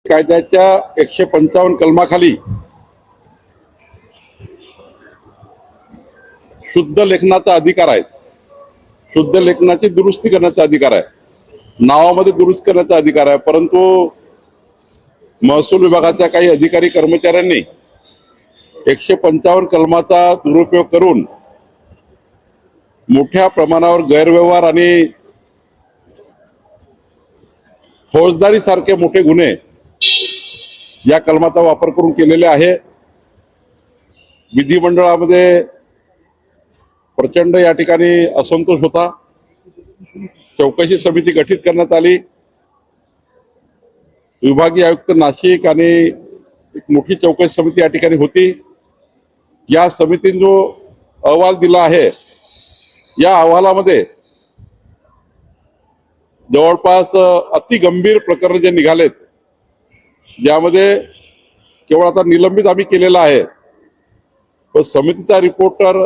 कायद्याच्या 155 कलमाखाली शुद्ध लेखनाचा अधिकार आहे. शुद्ध लेखनाची दुरुस्ती करण्याचा अधिकार आहे. नावामध्ये दुरुस्त करण्याचा अधिकार आहे. परंतु महसूल विभागाच्या काही अधिकारी कर्मचाऱ्यांनी 155 कलमाचा दुरुपयोग करून मोठ्या प्रमाणावर गैरव्यवहार आणि फौजदारी सारखे मोठे गुन्हे या कलमाचा वापर करून केलेले आहे. विधिमंडळामध्ये प्रचंड या ठिकाणी असंतोष होता. चौकशी समिती गठीत करण्यात आली. विभागीय आयुक्त नाशिक आणि एक मोठी चौकशी समिती या ठिकाणी होती. या समितीने जो अहवाल दिला आहे, या अहवालामध्ये जवळपास अति गंभीर प्रकरण जे निघालेत, ज्यामध्ये केवळ आता निलंबित आम्ही केलेला आहे, पण समितीचा रिपोर्टर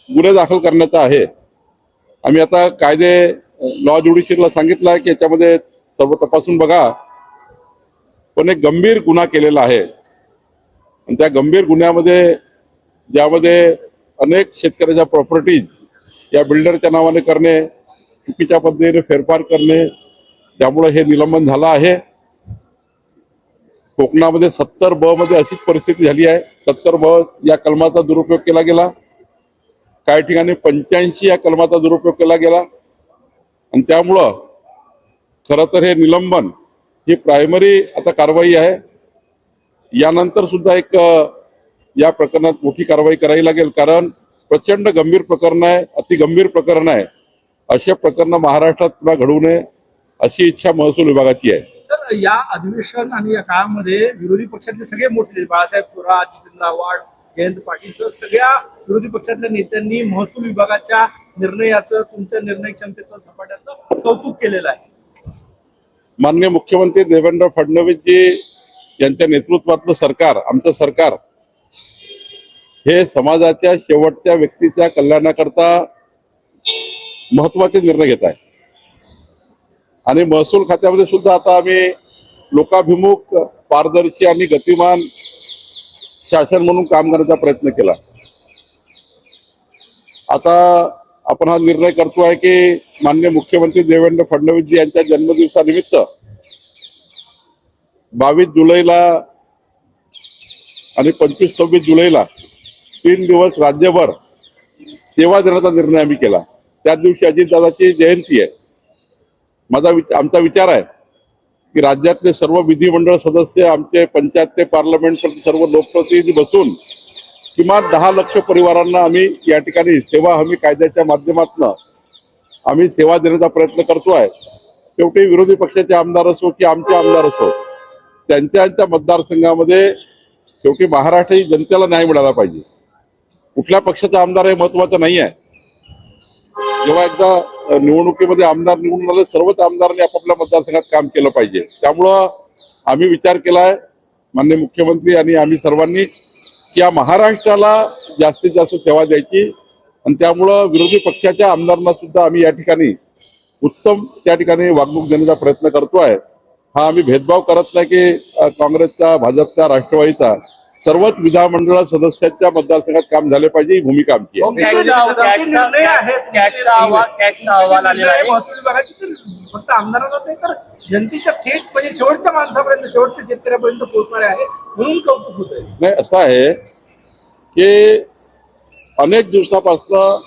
गुन्हे दाखल करण्याचा आहे. आम्ही आता कायदे लॉ ज्युडिशियरला सांगितलं आहे की याच्यामध्ये सर्व तपासून बघा, पण एक गंभीर गुन्हा केलेला आहे. आणि त्या गंभीर गुन्ह्यामध्ये ज्यामध्ये अनेक शेतकऱ्याच्या प्रॉपर्टीज या बिल्डरच्या नावाने करणे, चुकीच्या पद्धतीने फेरफार करणे, त्यामुळे हे निलंबन झालं आहे. कोकणामध्ये 70B मध्ये अशीच परिस्थिती झाली आहे. 70B या कलमाचा दुरुपयोग केला गेला. काही ठिकाणी 85 या कलमाचा दुरुपयोग केला गेला. आणि त्यामुळं खरं तर हे निलंबन ही प्रायमरी आता कारवाई आहे. यानंतर सुद्धा एक या प्रकरणात मोठी कारवाई करावी लागेल, कारण प्रचंड गंभीर प्रकरण आहे, अति गंभीर प्रकरण आहे. अशा प्रकरण महाराष्ट्रात पुन्हा घडवू नये अशी इच्छा महसूल विभागाची आहे. तर या अधिवेशन आणि या काळामध्ये विरोधी पक्षातले सगळे मोठे बाळासाहेब थोरात, जितेंद्र आव्हाड, जयंत पाटील सगळ्या विरोधी पक्षातल्या नेत्यांनी महसूल विभागाच्या निर्णयाचं, तुमच्या निर्णय क्षमतेचं, झपाट्याचं कौतुक केलेलं आहे. माननीय मुख्यमंत्री देवेंद्र फडणवीसजी यांच्या नेतृत्वातलं सरकार, आमचं सरकार हे समाजाच्या शेवटच्या व्यक्तीच्या कल्याणाकरता महत्वाचे निर्णय घेत आहे. आणि महसूल खात्यामध्ये सुद्धा आता आम्ही लोकाभिमुख, पारदर्शी आणि गतिमान शासन म्हणून काम करण्याचा प्रयत्न केला. आता आपण हा निर्णय करतोय की माननीय मुख्यमंत्री देवेंद्र फडणवीसजी यांच्या जन्मदिवसानिमित्त 22 जुलैला आणि 25-26 जुलैला 3 दिवस राज्यभर सेवा देण्याचा निर्णय आम्ही केला. त्याच दिवशी अजितदादाची जयंती आहे. आमचा विचार आहे की राज्यातले सर्व विधिमंडळ सदस्य, आमचे पंचायत ते पार्लमेंट सर्व लोकप्रतिनिधी बसून किमान 10 लाख परिवारांना आम्ही या ठिकाणी सेवा हमी कायद्याच्या माध्यमातून आम्ही सेवा देण्याचा प्रयत्न करतोय. शेवटी विरोधी पक्षाचे आमदार असो की आमचे आमदार असो, त्यांच्या मतदारसंघामध्ये शेवटी महाराष्ट्र ही जनतेला न्याय मिळाला पाहिजे. कुठल्या पक्षाचा आमदार हे महत्वाचं नाही आहे. जेव्हा एकदा निवडणुकीमध्ये आमदार निवडून आले, सर्वच आमदारांनी आपापल्या मतदारसंघात काम केलं पाहिजे. त्यामुळं आम्ही विचार केलाय, माननीय मुख्यमंत्री आणि आम्ही सर्वांनी, की या महाराष्ट्राला जास्तीत जास्त सेवा द्यायची. आणि त्यामुळं विरोधी पक्षाच्या आमदारांना सुद्धा आम्ही या ठिकाणी उत्तम त्या ठिकाणी वागणूक देण्याचा प्रयत्न करतोय. हा आम्ही भेदभाव करत नाही की काँग्रेसचा, भाजपचा, राष्ट्रवादीचा, सर्वच विधानमंडळ सदस्यांच्या मतदारसंघात काम झाले पाहिजे, ही भूमिका आमची आहे. फक्त आमदारांना नाही तर जनतेच्या थेट म्हणजे शेवटच्या माणसापर्यंत, शेवटच्या शेतकऱ्यापर्यंत पोहोचणारे आहे, म्हणून कौतुक होत आहे. नाही, असं आहे की अनेक दिवसापासून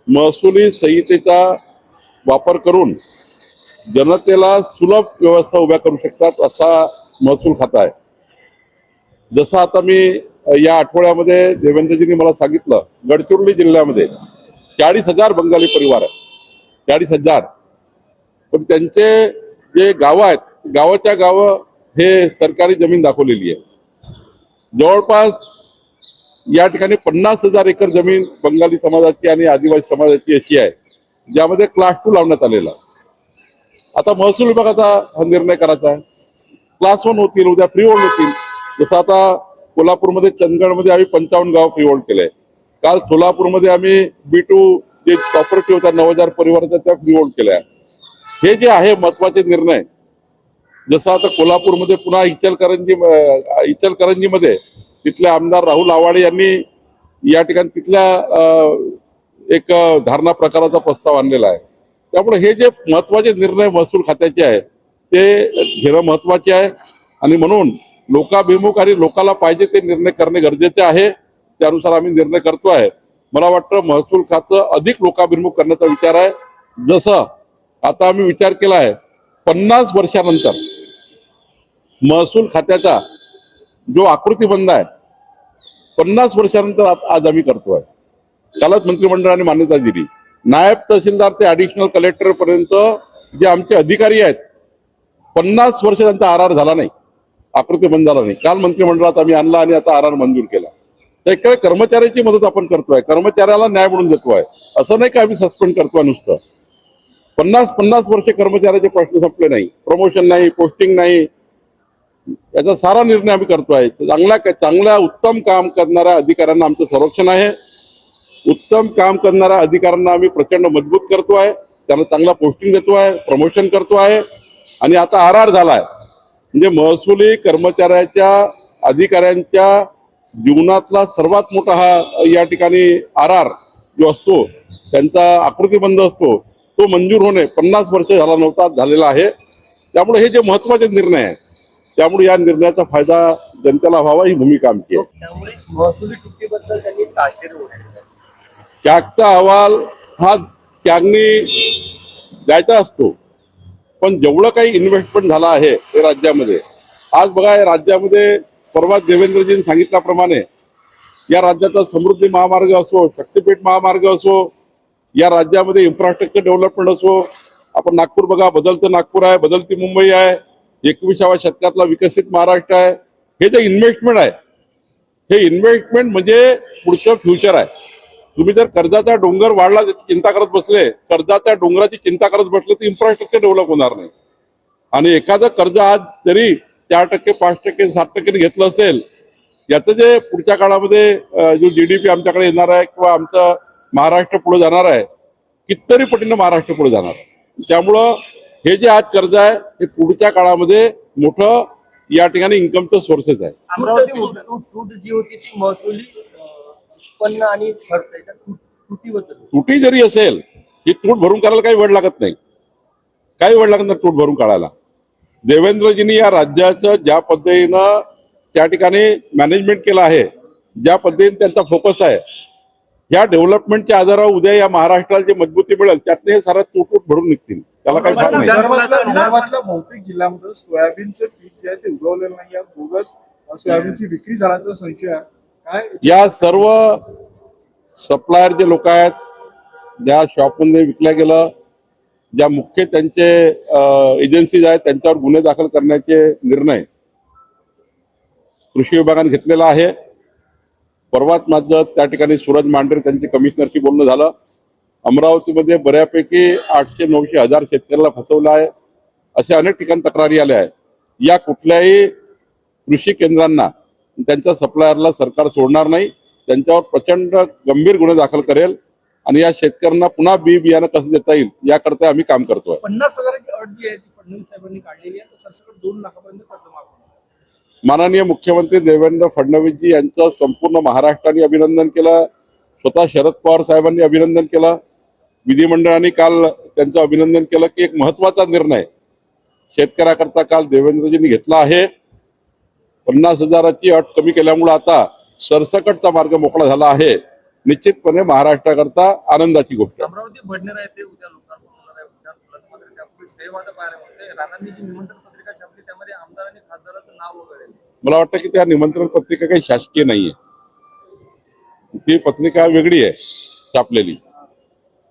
महसुली संहितेचा वापर करून जनतेला सुलभ व्यवस्था उभ्या करू शकतात असा महसूल खाता आहे. जसं आता मी या आठवड्यामध्ये देवेंद्रजींनी मला सांगितलं, गडचिरोली जिल्ह्यामध्ये 40,000 बंगाली परिवार आहेत. 40,000. पण त्यांचे जे गावं आहेत, गावाच्या गावं हे सरकारी जमीन दाखवलेली आहे. जवळपास या ठिकाणी 50,000 एकर जमीन बंगाली समाजाची आणि आदिवासी समाजाची अशी आहे, ज्यामध्ये क्लास 2 लावण्यात आलेला. आता महसूल विभागाचा हा निर्णय करायचा आहे. क्लास 1 होतील, उद्या फ्री होल्ड होतील. जसं आता कोल्हापूरमध्ये, चंदगडमध्ये आम्ही 55 गाव फ्री होल्ड केले. काल सोलापूरमध्ये आम्ही B2 जे प्रॉपर्टी होत्या 9,000 परिवाराच्या त्या फ्री होल्ड केल्या. हे जे आहे महत्वाचे निर्णय, जसं आता कोल्हापूरमध्ये पुन्हा इचलकरंजीमध्ये तिथले आमदार राहुल आवाडे यांनी या ठिकाणी तिथल्या एक धारणा प्रकाराचा प्रस्ताव आणलेला आहे. त्यामुळे हे जे महत्वाचे निर्णय महसूल खात्याचे आहे ते घेणं महत्वाचे आहे आणि म्हणून लोकाभिमुख आणि लोकाला पाहिजे ते निर्णय करणे गरजेचे आहे. त्यानुसार आम्ही निर्णय करतो आहे. मला वाटतं महसूल खातं अधिक लोकाभिमुख करण्याचा विचार आहे. जसं आता आम्ही विचार केला आहे 50 वर्षानंतर महसूल खात्याचा जो आकृतीबंध आहे 50 वर्षानंतर आज आम्ही करतोय. त्यालाच मंत्रिमंडळाने मान्यता दिली. नायब तहसीलदार ते ऍडिशनल कलेक्टर पर्यंत जे आमचे अधिकारी आहेत 50 वर्ष त्यांचा आर झाला नाही, आकृतीबंध झाला नाही. काल मंत्रिमंडळात आम्ही आणला आणि आता आर मंजूर केला. त्याकडे कर्मचाऱ्याची मदत आपण करतोय, कर्मचाऱ्याला न्याय म्हणून देतोय. असं नाही का आम्ही सस्पेंड करतोय नुसतं. 50 वर्ष कर्मचाऱ्याचे प्रश्न संपले नाही, प्रमोशन नाही, पोस्टिंग नाही, याचा सारा निर्णय आम्ही करतोय. चांगल्या उत्तम काम करणाऱ्या अधिकाऱ्यांना आमचं संरक्षण आहे. उत्तम काम करणाऱ्या अधिकाऱ्यांना आम्ही प्रचंड मजबूत करतोय, त्यांना चांगला पोस्टिंग देतोय, प्रमोशन करतोय. आणि आता आर झालाय म्हणजे महसुली कर्मचाऱ्याच्या अधिकाऱ्यांच्या जीवनातला सर्वात मोठा हा या ठिकाणी आर जो असतो त्यांचा आकृतीबंध असतो तो मंजूर होणे 50 वर्ष झाला नव्हता, झालेला आहे. त्यामुळे हे जे महत्वाचे निर्णय आहे त्यामुळे या निर्णयाचा फायदा जनतेला व्हावा ही भूमिका आमची आहे. त्यामुळे महसुली तुटीबद्दल त्यांनी ताशेरे ओढले. कॅगचा अहवाल हा कॅगने द्यायचा असतो, पण जेवढं काही इन्व्हेस्टमेंट झाला आहे ते राज्यामध्ये, आज बघा या राज्यामध्ये परवा देवेंद्रजींनी सांगितल्याप्रमाणे या राज्याचा समृद्धी महामार्ग असो, शक्तीपीठ महामार्ग असो, या राज्यामध्ये इन्फ्रास्ट्रक्चर डेव्हलपमेंट असो, आपण नागपूर बघा, बदलतं नागपूर आहे, बदलती मुंबई आहे, 21व्या शतकातला विकसित महाराष्ट्र आहे. हे जे इन्व्हेस्टमेंट आहे हे इन्व्हेस्टमेंट म्हणजे पुढचं फ्युचर आहे. तुम्ही जर कर्जाचा डोंगर वाढला त्याची चिंता करत बसले, कर्जाच्या डोंगराची चिंता करत बसले तर इन्फ्रास्ट्रक्चर डेव्हलप होणार नाही. आणि एखादं कर्ज आज जरी 4%, 5%, 7% घेतलं असेल, याचं जे पुढच्या काळामध्ये जो GDP आमच्याकडे येणार आहे किंवा आमचं महाराष्ट्र पुढे जाणार आहे, कितीतरी पटीनं महाराष्ट्र पुढे जाणार आहे. त्यामुळं हे जे आज कर्ज आहे हे पुढच्या काळामध्ये मोठं या ठिकाणी इन्कमचं सोर्सेस आहे. अमरावती तूट जी होती ती महसुली उत्पन्न आणि खर्च तुटीबद्दल. तुटी जरी असेल ही तूट भरून काढायला काही वेळ लागत नाही, काही वेळ लागत नाही तूट भरून काढायला. देवेंद्रजींनी या राज्याचं ज्या पद्धतीनं त्या ठिकाणी मॅनेजमेंट केलं आहे, ज्या पद्धतीने त्यांचा फोकस आहे, या डेव्हलपमेंटच्या आधारावर उद्या या महाराष्ट्राला जी मजबूती मिळेल त्यातले हे सारा तूट भरून निघतील. त्याला काही फार नाही. विदर्भातल्या बहुतेक जिल्ह्यामध्ये सोयाबीनचं पीक जे आहे ते उगवलेलं नाही. या बोगस सोयाबीनची विक्री झाल्याचा संशय आहे. काय या सर्व सप्लायर जे लोक आहेत, ज्या शॉपमध्ये विकल्या गेलं, ज्या मुख्य त्यांचे एजन्सीज आहेत त्यांच्यावर गुन्हे दाखल करण्याचे निर्णय कृषी विभागाने घेतलेला आहे. परवाच माझं त्या ठिकाणी सूरज मांढरे त्यांचे कमिशनरशी बोलणं झालं. अमरावतीमध्ये बऱ्यापैकी 800, 900, 1000 शेतकऱ्याला फसवलं आहे असे अनेक ठिकाणी तक्रारी आल्या आहेत. या कुठल्याही कृषी केंद्रांना त्यांच्या सप्लायरला सरकार सोडणार नाही, त्यांच्यावर प्रचंड गंभीर गुन्हे दाखल करेल आणि या शेतकऱ्यांना पुन्हा बियाणं कसं देता येईल याकरता आम्ही काम करतोय. 50,000ची अट जी आहे ती फडणवीस साहेबांनी काढलेली आहे, तर सरसकट 2 लाखापर्यंत कर्ज माफ होणार. माननीय मुख्यमंत्री देवेंद्र फडणवीसजी यांचं संपूर्ण महाराष्ट्राने अभिनंदन केलं. स्वतः शरद पवार साहेबांनी अभिनंदन केलं. विधिमंडळाने काल त्यांचं अभिनंदन केलं की एक महत्वाचा निर्णय शेतकऱ्याकरता काल देवेंद्रजींनी घेतला आहे. 50,000ची अट कमी केल्यामुळे आता सरसकटचा मार्ग मोकळा झाला आहे. निश्चितपणे महाराष्ट्राकरता आनंदाची गोष्ट आहे. अमरावती भडनेर आहे ते उद्या लोकार्पण होणार आहे. उद्या फुलाचं मात्र त्यापूर्वी श्रेयवाद पाहायला मिळते. राणांनी जी निमंत्रण पत्रिका छापली त्यामध्ये आमदार आणि खासदाराचं नाव वगैरे. मला वाटतं की त्या निमंत्रण पत्रिका काही शासकीय नाहीये, ती पत्रिका वेगळी आहे छापलेली.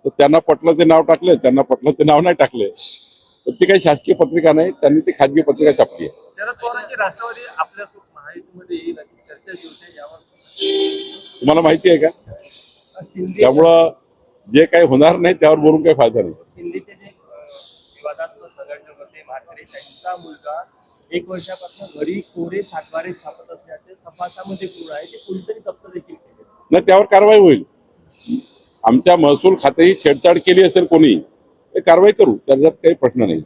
तर त्यांना पटलं ते नाव टाकले, त्यांना पटलं ते नाव नाही टाकले. तर ती काही शासकीय पत्रिका नाही, त्यांनी ती खाजगी पत्रिका छापली आहे. शरद पवारांची राष्ट्रवादी आपल्या महायुतीमध्ये येईल अशी चर्चा जी होते यावर तुम्हाला माहिती आहे का? शिंदे त्यामुळं जे काही होणार नाही त्यावर बोलून काही फायदा नाही. शिंदेचे जे विवादात्मक संघटना होते म्हात्रे त्यांचा मुलगा 1 वर्षापासून घरी कोरे सातबारे छापत असल्याचे तपासामध्ये पूर्ण आहे. ते पोलिसांनी जप्त देखील केले. नाही, त्यावर कारवाई होईल. आमच्या महसूल खात्याची छेडछाड केली असेल कोणी, ते कारवाई करू, त्याच्यात काही प्रश्न नाही.